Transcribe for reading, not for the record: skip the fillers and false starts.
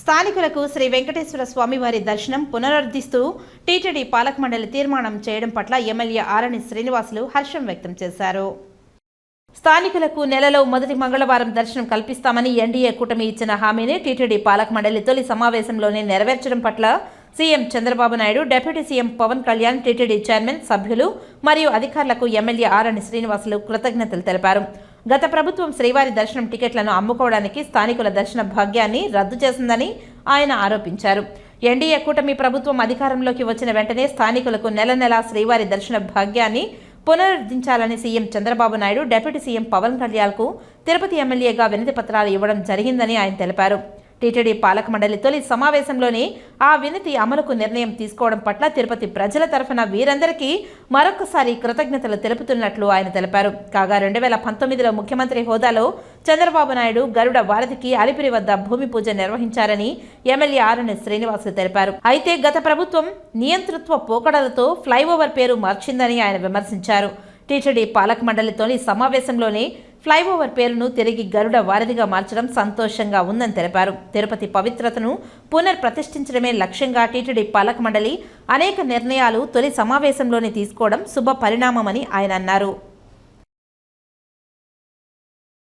స్థానికులకు శ్రీ వెంకటేశ్వర స్వామివారి దర్శనం పునరుద్ధరిస్తూ టీటీడీ పాలక మండలి తీర్మానం చేయడం పట్ల ఎమ్మెల్యే ఆరణి శ్రీనివాసులు హర్షం వ్యక్తం చేశారు. స్థానికులకు నెలలో మొదటి మంగళవారం దర్శనం కల్పిస్తామని ఎన్డీఏ కూటమి ఇచ్చిన హామీని టీటీడీ పాలక మండలి తొలి సమావేశంలోనే నెరవేర్చడం పట్ల CM Chandrababu Naidu, deputy CM Pavan Kalyan, TTD chairman, సభ్యులు మరియు అధికారులకు ఎమ్మెల్యే ఆరణి శ్రీనివాసులు కృతజ్ఞతలు తెలిపారు. గత ప్రభుత్వం శ్రీవారి దర్శనం టికెట్లను అమ్ముకోవడానికి స్థానికుల దర్శన భాగ్యాన్ని రద్దు చేసిందని ఆయన ఆరోపించారు. ఎన్డీఏ కూటమి ప్రభుత్వం అధికారంలోకి వచ్చిన వెంటనే స్థానికులకు నెల నెలా శ్రీవారి దర్శన భాగ్యాన్ని పునరుద్ధరించాలని CM Chandrababu Naidu, deputy CM Pawan కళ్యాణ్కు తిరుపతి ఎమ్మెల్యేగా వినతి పత్రాలు ఇవ్వడం జరిగిందని ఆయన తెలిపారు. టీటీడీ పాలక మండలి తొలి సమావేశంలోనే ఆ వినతి అమలుకు నిర్ణయం తీసుకోవడం పట్ల తిరుపతి ప్రజల తరఫున వీరందరికీ మరొకసారి కృతజ్ఞతలు తెలుపుతున్నట్లు ఆయన తెలిపారు. కాగా 2019లో ముఖ్యమంత్రి హోదాలో చంద్రబాబు నాయుడు గరుడ వారధికి అలిపిరి వద్ద భూమి పూజ నిర్వహించారని ఎమ్మెల్యే ఆరణి శ్రీనివాసులు తెలిపారు. అయితే గత ప్రభుత్వం నియంతృత్వ పోకడలతో ఫ్లైఓవర్ పేరు మార్చిందని ఆయన విమర్శించారు. టీటీడీ పాలక మండలి తొలి సమావేశంలోనే ఫ్లైఓవర్ పేరును తిరిగి గరుడ వారధిగా మార్చడం సంతోషంగా ఉందని తెలిపారు. తిరుపతి పవిత్రతను పునర్ప్రతిష్ఠించడమే లక్ష్యంగా టీటీడీ పాలక మండలి అనేక నిర్ణయాలు తొలి సమావేశంలోనే తీసుకోవడం శుభ పరిణామమని ఆయన అన్నారు.